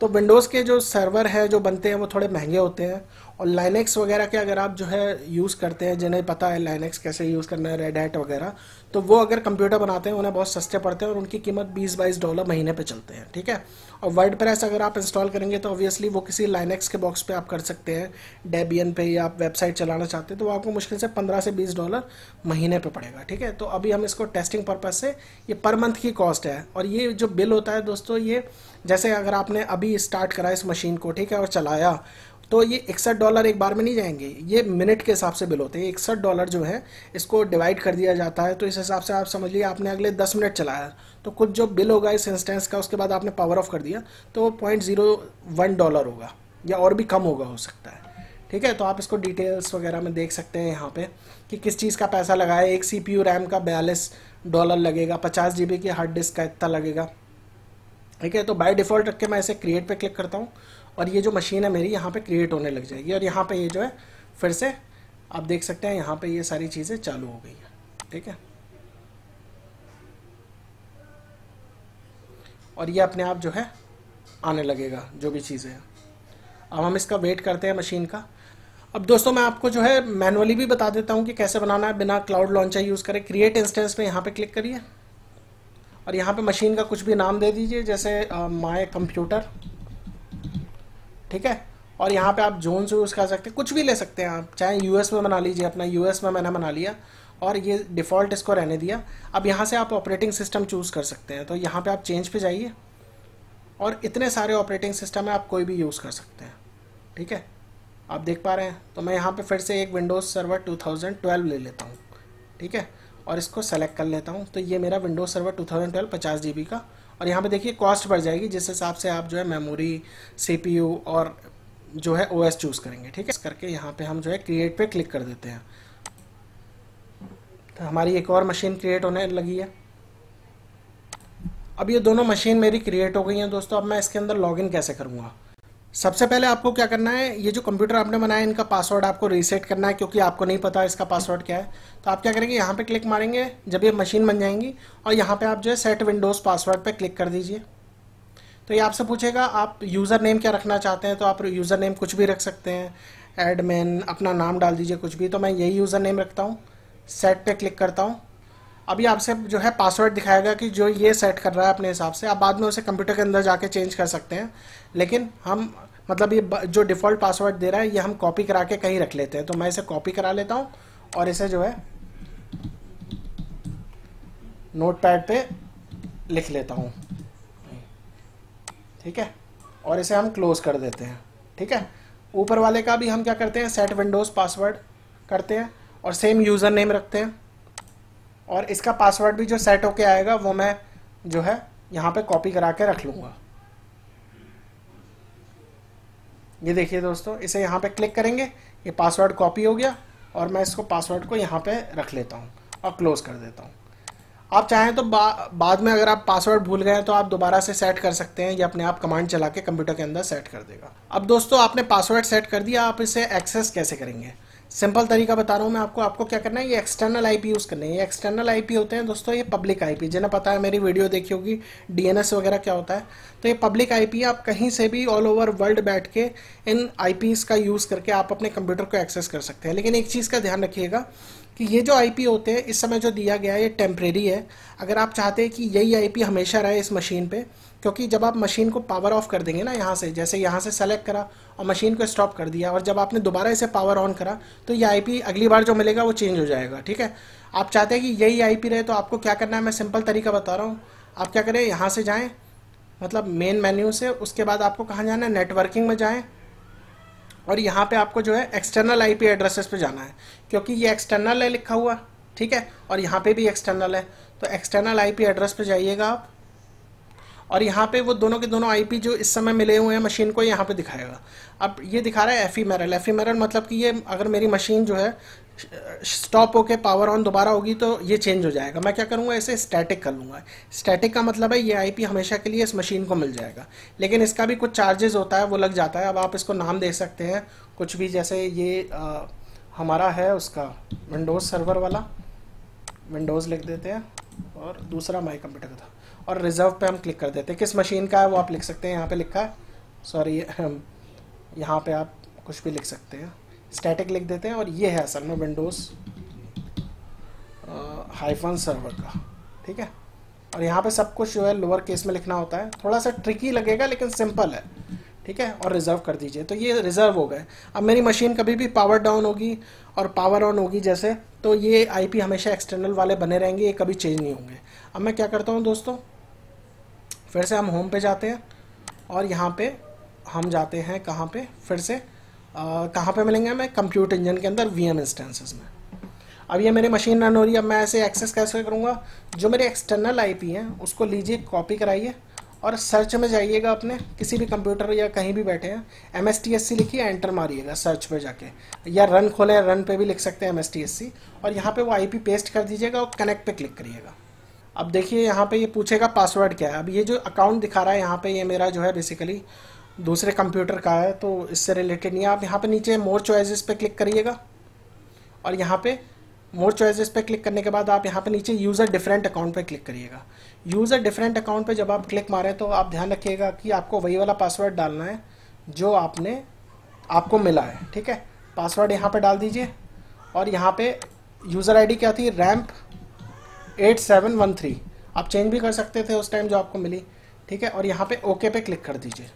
तो विंडोज़ के जो सर्वर है जो बनते हैं वो थोड़े महंगे होते हैं, और लाइनेक्स वगैरह के अगर आप जो है यूज़ करते हैं, जिन्हें पता है लाइनेक्स कैसे यूज़ करना है, रेड हैट वगैरह, तो वो अगर कंप्यूटर बनाते हैं उन्हें बहुत सस्ते पड़ते हैं और उनकी कीमत $20-22 महीने पे चलते हैं, ठीक है। और वर्डप्रेस अगर आप इंस्टॉल करेंगे तो ऑब्वियसली वो किसी लाइनेक्स के बॉक्स पे आप कर सकते हैं, डेबियन पे, या आप वेबसाइट चलाना चाहते हैं तो वो आपको मुश्किल से $15 से $20 महीने पे पड़ेगा, ठीक है। तो अभी हम इसको टेस्टिंग पर्पज़ से, ये पर मंथ की कॉस्ट है। और ये जो बिल होता है दोस्तों, ये जैसे अगर आपने अभी स्टार्ट करा इस मशीन को, ठीक है, और चलाया, तो ये $61 एक बार में नहीं जाएंगे, ये मिनट के हिसाब से बिल होते हैं। $61 जो है इसको डिवाइड कर दिया जाता है, तो इस हिसाब से आप समझ लिए आपने अगले 10 मिनट चलाया तो कुछ जो बिल होगा इस इंस्टेंस का, उसके बाद आपने पावर ऑफ कर दिया तो वो $0.01 होगा, या और भी कम होगा हो सकता है, ठीक है। तो आप इसको डिटेल्स वगैरह में देख सकते हैं यहाँ पे कि किस चीज़ का पैसा लगा है। एक CPU रैम का $42 लगेगा, 50 GB की हार्ड डिस्क का इतना लगेगा, ठीक है। तो बाय डिफ़ॉल्ट रख के मैं इसे क्रिएट पे क्लिक करता हूँ और ये जो मशीन है मेरी यहाँ पे क्रिएट होने लग जाएगी। और यहाँ पे ये जो है फिर से आप देख सकते हैं यहाँ पे ये सारी चीज़ें चालू हो गई हैं, ठीक है। और ये अपने आप जो है आने लगेगा जो भी चीज़ें हैं। अब हम इसका वेट करते हैं मशीन का। अब दोस्तों मैं आपको जो है मैनुअली भी बता देता हूँ कि कैसे बनाना है बिना क्लाउड लॉन्चर यूज़ करें। क्रिएट इंस्टेंस पे यहाँ पे क्लिक करिए और यहाँ पे मशीन का कुछ भी नाम दे दीजिए, जैसे माय कंप्यूटर, ठीक है। और यहाँ पे आप जोन से यूज़ कर सकते हैं, कुछ भी ले सकते हैं आप, चाहे यूएस में बना लीजिए अपना, यूएस में मैंने बना लिया और ये डिफ़ॉल्ट इसको रहने दिया। अब यहाँ से आप ऑपरेटिंग सिस्टम चूज़ कर सकते हैं, तो यहाँ पे आप चेंज पे जाइए और इतने सारे ऑपरेटिंग सिस्टम है, आप कोई भी यूज़ कर सकते हैं, ठीक है। आप देख पा रहे हैं, तो मैं यहाँ पे फिर से एक विंडोज़ सर्वर 2012 ले लेता हूँ, ठीक है, और इसको सेलेक्ट कर लेता हूँ। तो ये मेरा विंडोज़ सर्वर 2012 50 GB का। और यहाँ पे देखिए कॉस्ट बढ़ जाएगी जिस हिसाब से आप जो है मेमोरी, CPU और जो है OS चूज़ करेंगे, ठीक है। इस करके यहाँ पे हम जो है क्रिएट पे क्लिक कर देते हैं, तो हमारी एक और मशीन क्रिएट होने लगी है। अब ये दोनों मशीन मेरी क्रिएट हो गई हैं दोस्तों। अब मैं इसके अंदर लॉगिन कैसे करूँगा? सबसे पहले आपको क्या करना है, ये जो कंप्यूटर आपने बनाया इनका पासवर्ड आपको रीसेट करना है, क्योंकि आपको नहीं पता इसका पासवर्ड क्या है। तो आप क्या करेंगे, यहाँ पे क्लिक मारेंगे जब ये मशीन बन जाएंगी और यहाँ पे आप जो है सेट विंडोज़ पासवर्ड पे क्लिक कर दीजिए। तो ये आपसे पूछेगा आप यूज़र नेम क्या रखना चाहते हैं, तो आप यूज़र नेम कुछ भी रख सकते हैं, एडमिन, अपना नाम डाल दीजिए कुछ भी। तो मैं यही यूज़र नेम रखता हूँ, सेट पे क्लिक करता हूँ। अभी आपसे जो है पासवर्ड दिखाएगा कि जो ये सेट कर रहा है अपने हिसाब से, आप बाद में उसे कंप्यूटर के अंदर जाके चेंज कर सकते हैं, लेकिन हम मतलब ये जो डिफ़ॉल्ट पासवर्ड दे रहा है ये हम कॉपी करा के कहीं रख लेते हैं। तो मैं इसे कॉपी करा लेता हूँ और इसे जो है नोटपैड पे लिख लेता हूँ, ठीक है, और इसे हम क्लोज़ कर देते हैं, ठीक है। ऊपर वाले का भी हम क्या करते हैं, सेट विंडोज़ पासवर्ड करते हैं और सेम यूज़र नेम रखते हैं, और इसका पासवर्ड भी जो सेट होके आएगा वो मैं जो है यहाँ पे कॉपी करा के रख लूँगा। ये देखिए दोस्तों, इसे यहाँ पे क्लिक करेंगे, ये पासवर्ड कॉपी हो गया और मैं इसको पासवर्ड को यहाँ पे रख लेता हूँ और क्लोज़ कर देता हूँ। आप चाहें तो बाद में अगर आप पासवर्ड भूल गए तो आप दोबारा से सेट कर सकते हैं, ये अपने आप कमांड चला के कंप्यूटर के अंदर सेट कर देगा। अब दोस्तों आपने पासवर्ड सेट कर दिया, आप इसे एक्सेस कैसे करेंगे? सिंपल तरीका बता रहा हूँ मैं आपको क्या करना है, ये एक्सटर्नल IP यूज़ करने हैं। ये एक्सटर्नल IP होते हैं दोस्तों, ये पब्लिक IP, जिन्हें पता है मेरी वीडियो देखी होगी DNS वगैरह क्या होता है, तो ये पब्लिक IP आप कहीं से भी ऑल ओवर वर्ल्ड बैठ के इन IPs का यूज़ करके आप अपने कंप्यूटर को एक्सेस कर सकते हैं। लेकिन एक चीज़ का ध्यान रखिएगा कि ये जो IP होते हैं इस समय जो दिया गया है ये टेम्परेरी है। अगर आप चाहते हैं कि यही IP हमेशा रहे इस मशीन पे, क्योंकि जब आप मशीन को पावर ऑफ कर देंगे ना यहाँ से, जैसे यहाँ से सेलेक्ट करा और मशीन को स्टॉप कर दिया और जब आपने दोबारा इसे पावर ऑन करा तो ये IP अगली बार जो मिलेगा वो चेंज हो जाएगा, ठीक है। आप चाहते हैं कि यही IP रहे तो आपको क्या करना है, मैं सिंपल तरीका बता रहा हूँ। आप क्या करें, यहाँ से जाएँ, मतलब मेन मेन्यू से, उसके बाद आपको कहाँ जाना है, नेटवर्किंग में जाएँ और यहाँ पे आपको जो है एक्सटर्नल IP एड्रेसेस पे जाना है, क्योंकि ये एक्सटर्नल है लिखा हुआ, ठीक है, और यहाँ पे भी एक्सटर्नल है। तो एक्सटर्नल IP एड्रेस पे जाइएगा आप और यहाँ पे वो दोनों के दोनों IP जो इस समय मिले हुए हैं मशीन को यहाँ पे दिखाएगा। अब ये दिखा रहा है एफीमेरल। एफीमेरल मतलब कि ये अगर मेरी मशीन जो है स्टॉप होके पावर ऑन दोबारा होगी तो ये चेंज हो जाएगा। मैं क्या करूँगा, इसे स्टैटिक कर लूँगा। स्टैटिक का मतलब है ये IP हमेशा के लिए इस मशीन को मिल जाएगा, लेकिन इसका भी कुछ चार्जेस होता है, वो लग जाता है। अब आप इसको नाम दे सकते हैं कुछ भी, जैसे ये हमारा है उसका विंडोज़ सर्वर वाला, विंडोज़ लिख देते हैं और दूसरा माई कंप्यूटर का था, और रिजर्व पे हम क्लिक कर देते हैं। किस मशीन का है वो आप लिख सकते हैं, यहाँ पे लिखा है, सॉरी यहाँ पे आप कुछ भी लिख सकते हैं, स्टैटिक लिख देते हैं, और ये है असल में विंडोज़ हाइफन सर्वर का, ठीक है। और यहाँ पे सब कुछ जो है लोअर केस में लिखना होता है, थोड़ा सा ट्रिकी लगेगा लेकिन सिंपल है, ठीक है। और रिज़र्व कर दीजिए, तो ये रिज़र्व हो गए। अब मेरी मशीन कभी भी पावर डाउन होगी और पावर ऑन होगी जैसे, तो ये आईपी हमेशा एक्सटर्नल वाले बने रहेंगे, ये कभी चेंज नहीं होंगे। अब मैं क्या करता हूँ दोस्तों, फिर से हम होम पे जाते हैं और यहाँ पे हम जाते हैं कहाँ पे, फिर से कहाँ पे मिलेंगे हमें, कंप्यूट इंजन के अंदर VM इंस्टेंसेस में। अब ये मेरी मशीन रन हो रही है, अब मैं ऐसे एक्सेस कैसे करूँगा, जो मेरे एक्सटर्नल आईपी हैं उसको लीजिए, कॉपी कराइए और सर्च में जाइएगा, अपने किसी भी कंप्यूटर या कहीं भी बैठे हैं, MSTSC लिखिए, एंटर मारिएगा सर्च पे जाके, या रन खोले, रन पे भी लिख सकते हैं MSTSC, और यहाँ पे वो आईपी पेस्ट कर दीजिएगा और कनेक्ट पे क्लिक करिएगा। अब देखिए यहाँ पे ये पूछेगा पासवर्ड क्या है। अब ये जो अकाउंट दिखा रहा है यहाँ पे, ये मेरा जो है बेसिकली दूसरे कंप्यूटर का है, तो इससे रिलेटेड नहीं है। आप यहाँ पे नीचे मोर चॉइसेस पे क्लिक करिएगा, और यहाँ पे मोर चॉइसेस पे क्लिक करने के बाद आप यहाँ पे नीचे यूज़र डिफरेंट अकाउंट पे क्लिक करिएगा। यूज़र डिफरेंट अकाउंट पे जब आप क्लिक मारें तो आप ध्यान रखिएगा कि आपको वही वाला पासवर्ड डालना है जो आपको मिला है, ठीक है। पासवर्ड यहाँ पे डाल दीजिए, और यहाँ पे यूज़र आईडी क्या थी, रैम्प 8713, आप चेंज भी कर सकते थे उस टाइम जो आपको मिली, ठीक है। और यहाँ पे ओके पे क्लिक कर दीजिए।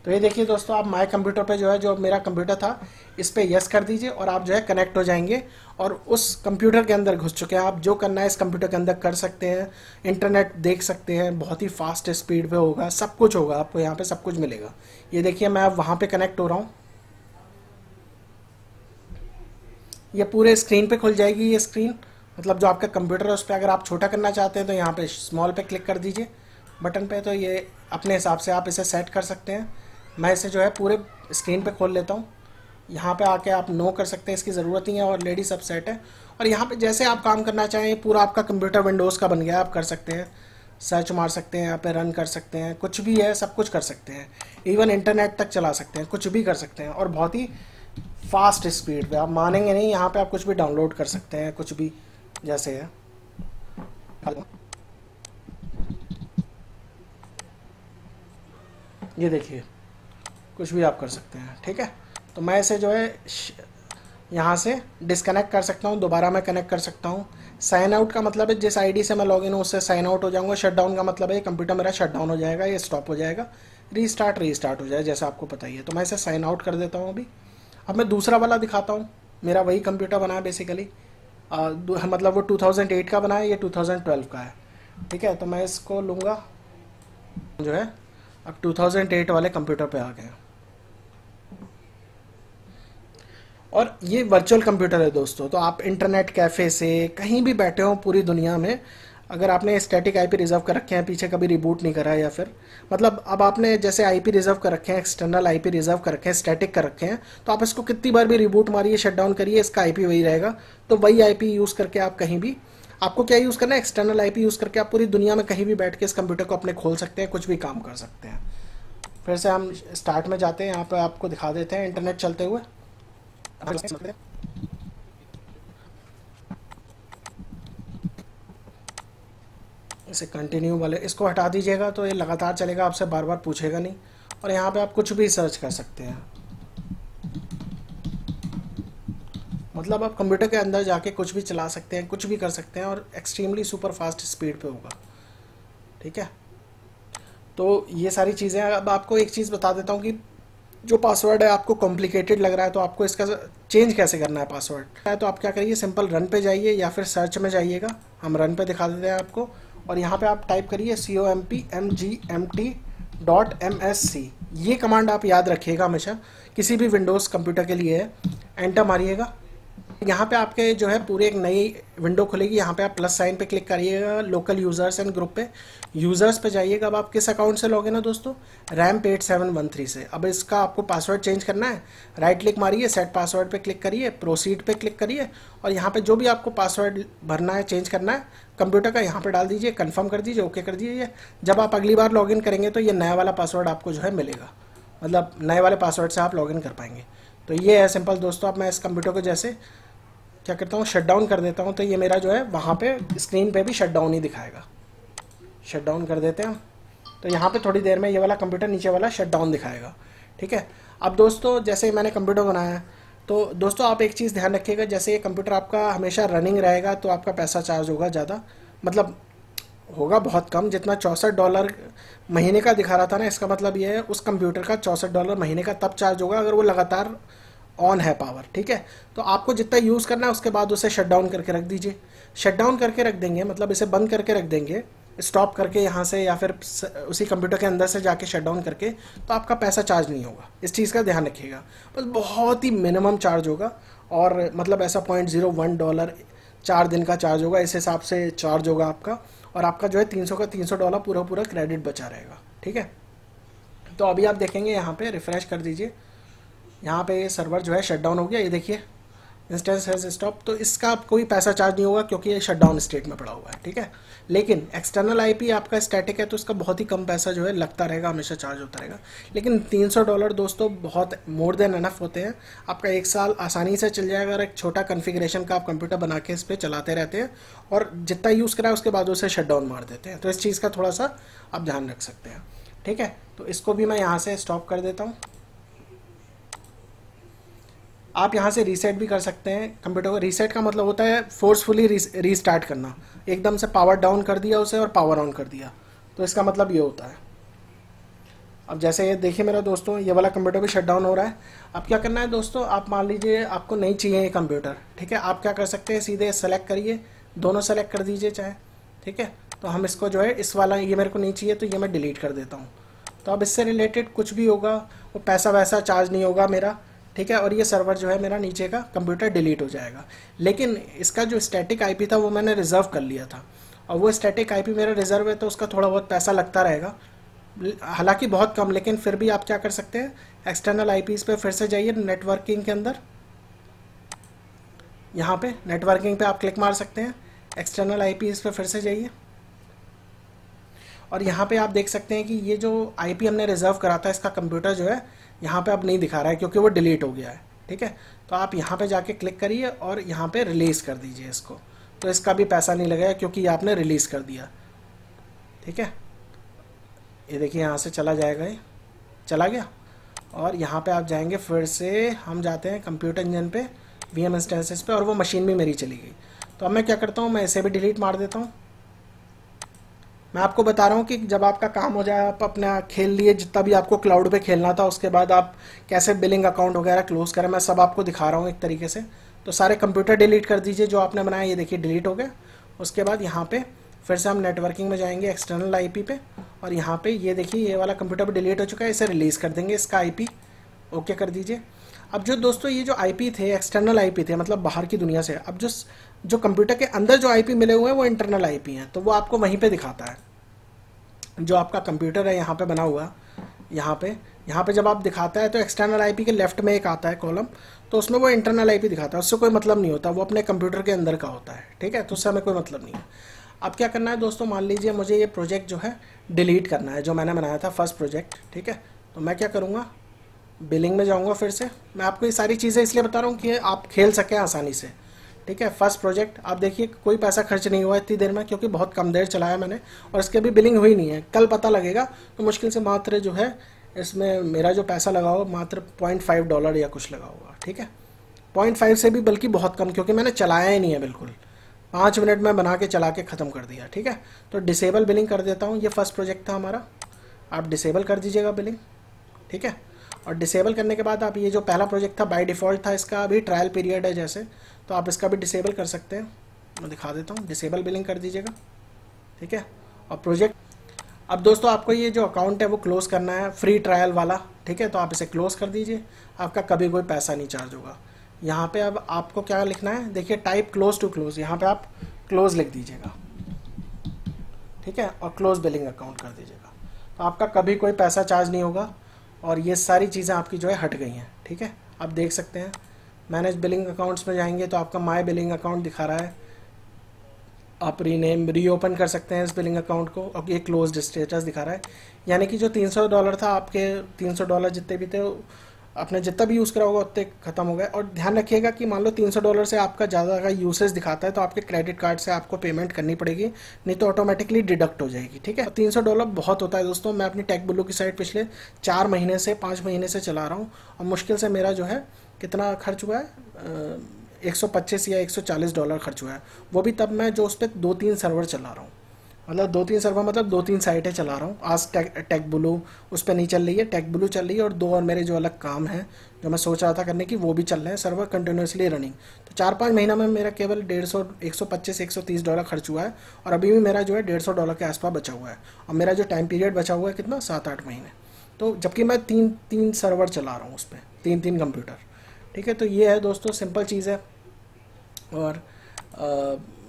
तो ये देखिए दोस्तों, आप माय कंप्यूटर पे जो है, जो मेरा कंप्यूटर था, इस पे यस कर दीजिए और आप जो है कनेक्ट हो जाएंगे और उस कंप्यूटर के अंदर घुस चुके हैं। आप जो करना है इस कंप्यूटर के अंदर कर सकते हैं, इंटरनेट देख सकते हैं, बहुत ही फास्ट स्पीड पे होगा, सब कुछ होगा, आपको यहाँ पे सब कुछ मिलेगा। ये देखिए मैं अब वहाँ पे कनेक्ट हो रहा हूँ, ये पूरे स्क्रीन पे खुल जाएगी। ये स्क्रीन मतलब जो आपका कंप्यूटर है उस पर अगर आप छोटा करना चाहते हैं तो यहाँ पे स्मॉल पे क्लिक कर दीजिए बटन पे, तो ये अपने हिसाब से आप इसे सेट कर सकते हैं। मैं इसे जो है पूरे स्क्रीन पे खोल लेता हूँ, यहाँ पे आके आप नो कर सकते हैं, इसकी ज़रूरत नहीं है, ऑलरेडी सब सेट है। और यहाँ पे जैसे आप काम करना चाहें, पूरा आपका कंप्यूटर विंडोज़ का बन गया, आप कर सकते हैं, सर्च मार सकते हैं, यहाँ पे रन कर सकते हैं, कुछ भी है सब कुछ कर सकते हैं, इवन इंटरनेट तक चला सकते हैं, कुछ भी कर सकते हैं, और बहुत ही फास्ट स्पीड पे, आप मानेंगे नहीं। यहाँ पे आप कुछ भी डाउनलोड कर सकते हैं, कुछ भी जैसे है, ये देखिए कुछ भी आप कर सकते हैं, ठीक है। तो मैं इसे जो है यहाँ से डिस्कनेक्ट कर सकता हूँ, दोबारा मैं कनेक्ट कर सकता हूँ। साइन आउट का मतलब है जिस आईडी से मैं लॉगिन हूँ उससे साइन आउट हो जाऊँगा। शट डाउन का मतलब है कंप्यूटर मेरा शट डाउन हो जाएगा, ये स्टॉप हो जाएगा, रीस्टार्ट हो जाएगा, जैसा आपको पता ही है। तो मैं इसे साइन आउट कर देता हूँ अभी। अब मैं दूसरा वाला दिखाता हूँ, मेरा वही कंप्यूटर बना है बेसिकली, मतलब वो 2008 का बना है, ये 2012 का है, ठीक है। तो मैं इसको लूँगा, जो है अब 2008 वाले कंप्यूटर पे आ गए, और ये वर्चुअल कंप्यूटर है दोस्तों। तो आप इंटरनेट कैफ़े से कहीं भी बैठे हो पूरी दुनिया में, अगर आपने स्टैटिक आईपी रिजर्व कर रखे हैं, पीछे कभी रिबूट नहीं करा, या फिर मतलब अब आपने जैसे आईपी रिजर्व कर रखे हैं, एक्सटर्नल आईपी रिजर्व कर रखे हैं, स्टैटिक कर रखे हैं, तो आप इसको कितनी बार भी रिबूट मारिए, शट डाउन करिए, इसका आईपी वही रहेगा। तो वही आईपी यूज़ करके आप कहीं भी, आपको क्या यूज़ करना है, एक्सटर्नल आईपी यूज़ करके आप पूरी दुनिया में कहीं भी बैठ के इस कंप्यूटर को अपने खोल सकते हैं, कुछ भी काम कर सकते हैं। फिर से हम स्टार्ट में जाते हैं, यहाँ पर आपको दिखा देते हैं इंटरनेट चलते हुए। इसे कंटिन्यू वाले इसको हटा दीजिएगा, तो ये लगातार चलेगा, आपसे बार बार पूछेगा नहीं। और यहाँ पे आप कुछ भी सर्च कर सकते हैं, मतलब आप कंप्यूटर के अंदर जाके कुछ भी चला सकते हैं, कुछ भी कर सकते हैं, और एक्सट्रीमली सुपर फास्ट स्पीड पे होगा, ठीक है। तो ये सारी चीज़ें। अब आपको एक चीज़ बता देता हूँ कि जो पासवर्ड है आपको कॉम्प्लिकेटेड लग रहा है, तो आपको इसका चेंज कैसे करना है पासवर्ड। तो आप क्या करिए, सिंपल रन पे जाइए या फिर सर्च में जाइएगा, हम रन पे दिखा देते हैं आपको, और यहाँ पे आप टाइप करिए compmgmt.msc। ये कमांड आप याद रखिएगा हमेशा, किसी भी विंडोज़ कंप्यूटर के लिए है। एंटर मारिएगा, यहाँ पे आपके जो है पूरी एक नई विंडो खुलेगी, यहाँ पे आप प्लस साइन पे क्लिक करिएगा, लोकल यूज़र्स एंड ग्रुप पे, यूज़र्स पे जाइएगा। अब आप किस अकाउंट से लॉगिन है दोस्तों, रैम्प 8713 से। अब इसका आपको पासवर्ड चेंज करना है, राइट क्लिक मारिए, सेट पासवर्ड पे क्लिक करिए, प्रोसीड पे क्लिक करिए, और यहाँ पे जो भी आपको पासवर्ड भरना है, चेंज करना है कंप्यूटर का, यहाँ पे डाल दीजिए, कंफर्म कर दीजिए, ओके कर दीजिए। जब आप अगली बार लॉगिन करेंगे तो ये नया वाला पासवर्ड आपको जो है मिलेगा, मतलब नए वाले पासवर्ड से आप लॉगिन कर पाएंगे। तो ये है सिंपल दोस्तों। अब मैं इस कंप्यूटर को जैसे क्या करता हूँ, शट डाउन कर देता हूँ, तो ये मेरा जो है वहाँ पे स्क्रीन पे भी शट डाउन ही दिखाएगा। शट डाउन कर देते हैं, तो यहाँ पे थोड़ी देर में ये वाला कंप्यूटर नीचे वाला शट डाउन दिखाएगा, ठीक है। अब दोस्तों जैसे मैंने कंप्यूटर बनाया है, तो दोस्तों आप एक चीज़ ध्यान रखिएगा, जैसे ये कंप्यूटर आपका हमेशा रनिंग रहेगा तो आपका पैसा चार्ज होगा ज़्यादा, मतलब होगा बहुत कम। जितना $64 महीने का दिखा रहा था ना, इसका मतलब ये है उस कंप्यूटर का $64 महीने का तब चार्ज होगा अगर वो लगातार ऑन है पावर, ठीक है। तो आपको जितना यूज़ करना है उसके बाद उसे शट डाउन करके रख दीजिए। शट डाउन करके रख देंगे मतलब इसे बंद करके रख देंगे, स्टॉप करके यहाँ से या फिर उसी कंप्यूटर के अंदर से जाके शट डाउन करके, तो आपका पैसा चार्ज नहीं होगा। इस चीज़ का ध्यान रखिएगा, बस बहुत ही मिनिमम चार्ज होगा, और मतलब ऐसा $0.01 4 दिन का चार्ज होगा, इस हिसाब से चार्ज होगा आपका। और आपका जो है 300 का $300 पूरा पूरा क्रेडिट बचा रहेगा, ठीक है। तो अभी आप देखेंगे यहाँ पे रिफ्रेश कर दीजिए, यहाँ पे ये सर्वर जो है शट डाउन हो गया, ये देखिए इंस्टेंस हैज स्टॉप। तो इसका कोई पैसा चार्ज नहीं होगा क्योंकि ये शट डाउन स्टेट में पड़ा हुआ है, ठीक है। लेकिन एक्सटर्नल आईपी आपका स्टैटिक है तो इसका बहुत ही कम पैसा जो है लगता रहेगा, हमेशा चार्ज होता रहेगा। लेकिन $300 दोस्तों बहुत मोर देन एनफ होते हैं, आपका 1 साल आसानी से चल जाएगा अगर एक छोटा कन्फिग्रेशन का आप कंप्यूटर बना के इस पर चलाते रहते हैं, और जितना यूज़ करा उसके बाद उसे शट डाउन मार देते हैं। तो इस चीज़ का थोड़ा सा आप ध्यान रख सकते हैं, ठीक है। तो इसको भी मैं यहाँ से स्टॉप कर देता हूँ। आप यहाँ से रीसेट भी कर सकते हैं कंप्यूटर को। रीसेट का मतलब होता है फोर्सफुली रीस्टार्ट करना, एकदम से पावर डाउन कर दिया उसे और पावर ऑन कर दिया, तो इसका मतलब ये होता है। अब जैसे ये देखिए मेरा दोस्तों, ये वाला कंप्यूटर भी शट डाउन हो रहा है। अब क्या करना है दोस्तों, आप मान लीजिए आपको नहीं चाहिए ये कंप्यूटर, ठीक है। आप क्या कर सकते हैं, सीधे सेलेक्ट करिए, दोनों सेलेक्ट कर दीजिए चाहे, ठीक है। तो हम इसको जो है इस वाला, ये मेरे को नहीं चाहिए तो ये मैं डिलीट कर देता हूँ। तो अब इससे रिलेटेड कुछ भी होगा वो पैसा वैसा चार्ज नहीं होगा मेरा, ठीक है। और ये सर्वर जो है मेरा नीचे का कंप्यूटर डिलीट हो जाएगा। लेकिन इसका जो स्टैटिक आईपी था वो मैंने रिज़र्व कर लिया था, और वो स्टैटिक आईपी मेरा रिज़र्व है तो उसका थोड़ा बहुत पैसा लगता रहेगा, हालांकि बहुत कम। लेकिन फिर भी आप क्या कर सकते हैं, एक्सटर्नल आईपीज़ पे फिर से जाइए, नेटवर्किंग के अंदर यहाँ पे नेटवर्किंग पे आप क्लिक मार सकते हैं, एक्सटर्नल आईपीज़ पे फिर से जाइए, और यहाँ पे आप देख सकते हैं कि ये जो आईपी हमने रिज़र्व करा था इसका कंप्यूटर जो है यहाँ पे अब नहीं दिखा रहा है क्योंकि वो डिलीट हो गया है, ठीक है। तो आप यहाँ पे जाके क्लिक करिए और यहाँ पे रिलीज़ कर दीजिए इसको, तो इसका भी पैसा नहीं लगेगा क्योंकि ये आपने रिलीज़ कर दिया, ठीक है। ये देखिए यहाँ से चला जाएगा, ये चला गया। और यहाँ पे आप जाएंगे, फिर से हम जाते हैं कंप्यूटर इंजन पे, VM इंस्टेंसेस पे, और वो मशीन भी मेरी चली गई। तो अब मैं क्या करता हूँ, मैं इसे भी डिलीट मार देता हूँ। मैं आपको बता रहा हूँ कि जब आपका काम हो जाए आप अपना खेल लिए जितना भी आपको क्लाउड पे खेलना था, उसके बाद आप कैसे बिलिंग अकाउंट वगैरह क्लोज करें, मैं सब आपको दिखा रहा हूँ एक तरीके से। तो सारे कंप्यूटर डिलीट कर दीजिए जो आपने बनाया, ये देखिए डिलीट हो गया। उसके बाद यहाँ पे फिर से हम नेटवर्किंग में जाएंगे, एक्सटर्नल आईपी पे, और यहाँ पे ये देखिए ये वाला कंप्यूटर भी डिलीट हो चुका है, इसे रिलीज़ कर देंगे, इसका आईपी ओके कर दीजिए। अब जो दोस्तों ये जो आईपी थे एक्सटर्नल आईपी थे, मतलब बाहर की दुनिया से, अब जो कंप्यूटर के अंदर जो आईपी मिले हुए हैं वो इंटरनल आईपी हैं, तो वो आपको वहीं पे दिखाता है। जो आपका कंप्यूटर है यहाँ पे बना हुआ, यहाँ पे जब आप दिखाता है तो एक्सटर्नल आईपी के लेफ्ट में एक आता है कॉलम, तो उसमें वो इंटरनल आईपी दिखाता है, उससे कोई मतलब नहीं होता, वो अपने कंप्यूटर के अंदर का होता है, ठीक है। तो उससे हमें कोई मतलब नहीं है। अब क्या करना है दोस्तों, मान लीजिए मुझे ये प्रोजेक्ट जो है डिलीट करना है, जो मैंने बनाया था फर्स्ट प्रोजेक्ट, ठीक है। तो मैं क्या करूँगा, बिलिंग में जाऊँगा, फिर से मैं आपको ये सारी चीज़ें इसलिए बता रहा हूँ कि आप खेल सकें आसानी से, ठीक है। फर्स्ट प्रोजेक्ट आप देखिए कोई पैसा खर्च नहीं हुआ इतनी देर में, क्योंकि बहुत कम देर चलाया मैंने, और इसके भी बिलिंग हुई नहीं है, कल पता लगेगा। तो मुश्किल से मात्र जो है इसमें मेरा जो पैसा लगा हुआ मात्र $0.5 या कुछ लगा हुआ, ठीक है। 0.5 से भी बल्कि बहुत कम, क्योंकि मैंने चलाया ही नहीं है बिल्कुल, 5 मिनट में बना के चला के ख़त्म कर दिया, ठीक है। तो डिसेबल बिलिंग कर देता हूँ, ये फर्स्ट प्रोजेक्ट था हमारा, आप डिसेबल कर दीजिएगा बिलिंग, ठीक है। और डिसेबल करने के बाद आप ये जो पहला प्रोजेक्ट था बाय डिफ़ॉल्ट था, इसका अभी ट्रायल पीरियड है जैसे, तो आप इसका भी डिसेबल कर सकते हैं। मैं दिखा देता हूँ, डिसेबल बिलिंग कर दीजिएगा, ठीक है। और प्रोजेक्ट, अब दोस्तों आपको ये जो अकाउंट है वो क्लोज़ करना है, फ्री ट्रायल वाला, ठीक है। तो आप इसे क्लोज़ कर दीजिए, आपका कभी कोई पैसा नहीं चार्ज होगा। यहाँ पे अब आपको क्या लिखना है, देखिए टाइप क्लोज टू क्लोज, यहाँ पे आप क्लोज लिख दीजिएगा, ठीक है, और क्लोज बिलिंग अकाउंट कर दीजिएगा। तो आपका कभी कोई पैसा चार्ज नहीं होगा, और ये सारी चीज़ें आपकी जो है हट गई हैं, ठीक है। आप देख सकते हैं मैनेज बिलिंग अकाउंट्स में जाएंगे तो आपका माय बिलिंग अकाउंट दिखा रहा है, आप रीओपन कर सकते हैं इस बिलिंग अकाउंट को, और ये क्लोज्ड स्टेटस दिखा रहा है। यानी कि जो $300 था, आपके $300 जितने भी थे आपने जितना भी यूज़ करा होगा उतने खत्म हो गए। और ध्यान रखिएगा कि मान लो $300 से आपका ज़्यादा का यूसेज दिखाता है तो आपके क्रेडिट कार्ड से आपको पेमेंट करनी पड़ेगी, नहीं तो ऑटोमेटिकली डिडक्ट हो जाएगी, ठीक है। $300 बहुत होता है दोस्तों। मैं अपनी टेक ब्लू की साइट पिछले 4 महीने से 5 महीने से चला रहा हूँ और मुश्किल से मेरा जो है कितना खर्च हुआ है, 125 या $140 खर्च हुआ है। वो भी तब मैं जो उस पर 2-3 सर्वर चला रहा हूँ, मतलब 2-3 सर्वर मतलब 2-3 साइटें चला रहा हूँ। आज टेक ब्लू उस पर नहीं चल रही है, टेक ब्लू चल रही है और 2 और मेरे जो अलग काम हैं जो मैं सोच रहा था करने की वो भी चल रहे हैं, सर्वर कंटिन्यूसली रनिंग। तो 4-5 महीना में मेरा केवल 150 $125-130 खर्च हुआ है और अभी भी मेरा जो है $150 के आसपास बचा हुआ है। और मेरा जो टाइम पीरियड बचा हुआ है कितना, 7-8 महीने। तो जबकि मैं 3 सर्वर चला रहा हूँ उस पर, 3 कंप्यूटर, ठीक है। तो ये है दोस्तों, सिंपल चीज़ है। और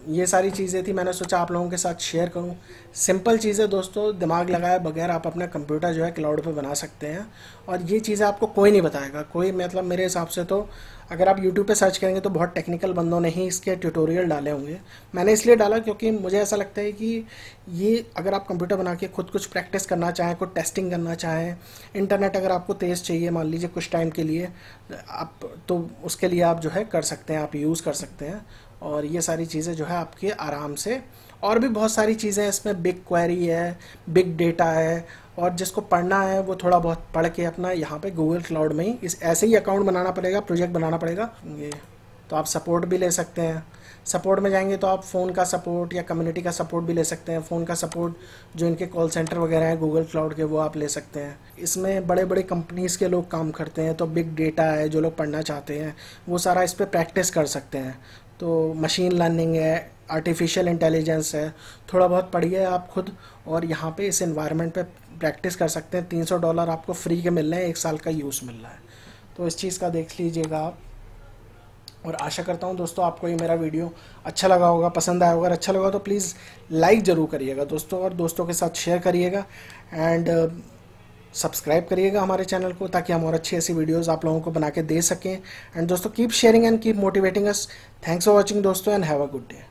ये सारी चीज़ें थी, मैंने सोचा आप लोगों के साथ शेयर करूं। सिंपल चीज़ें दोस्तों, दिमाग लगाए बगैर आप अपना कंप्यूटर जो है क्लाउड पे बना सकते हैं। और ये चीज़ें आपको कोई नहीं बताएगा, कोई, मतलब मेरे हिसाब से तो अगर आप YouTube पे सर्च करेंगे तो बहुत टेक्निकल बंदों ने ही इसके ट्यूटोरियल डाले होंगे। मैंने इसलिए डाला क्योंकि मुझे ऐसा लगता है कि ये अगर आप कंप्यूटर बना के खुद कुछ प्रैक्टिस करना चाहें, कुछ टेस्टिंग करना चाहें, इंटरनेट अगर आपको तेज़ चाहिए मान लीजिए कुछ टाइम के लिए, आप तो उसके लिए आप जो है कर सकते हैं, आप यूज़ कर सकते हैं। और ये सारी चीज़ें जो है आपके आराम से, और भी बहुत सारी चीज़ें इसमें, बिग क्वेरी है, बिग डेटा है, और जिसको पढ़ना है वो थोड़ा बहुत पढ़ के अपना यहाँ पे गूगल क्लाउड में ही इस ऐसे ही अकाउंट बनाना पड़ेगा, प्रोजेक्ट बनाना पड़ेगा। ये तो आप सपोर्ट भी ले सकते हैं। सपोर्ट में जाएंगे तो आप फ़ोन का सपोर्ट या कम्युनिटी का सपोर्ट भी ले सकते हैं। फ़ोन का सपोर्ट जो इनके कॉल सेंटर वगैरह हैं गूगल क्लाउड के, वो आप ले सकते हैं। इसमें बड़े बड़े कंपनीज़ के लोग काम करते हैं, तो बिग डेटा है, जो लोग पढ़ना चाहते हैं वो सारा इस पर प्रैक्टिस कर सकते हैं। तो मशीन लर्निंग है, आर्टिफिशियल इंटेलिजेंस है, थोड़ा बहुत पढ़िए आप खुद और यहाँ पे इस एनवायरनमेंट पे प्रैक्टिस कर सकते हैं। $300 आपको फ्री के मिल रहे हैं, 1 साल का यूज़ मिल रहा है। तो इस चीज़ का देख लीजिएगा आप। और आशा करता हूँ दोस्तों आपको ये मेरा वीडियो अच्छा लगा होगा, पसंद आया होगा। अगर अच्छा लगा तो प्लीज़ लाइक ज़रूर करिएगा दोस्तों, और दोस्तों के साथ शेयर करिएगा एंड सब्सक्राइब करिएगा हमारे चैनल को, ताकि हम और अच्छी ऐसी वीडियोस आप लोगों को बना के दे सकें। एंड दोस्तों keep sharing and keep motivating us. Thanks for watching दोस्तों and have a good day.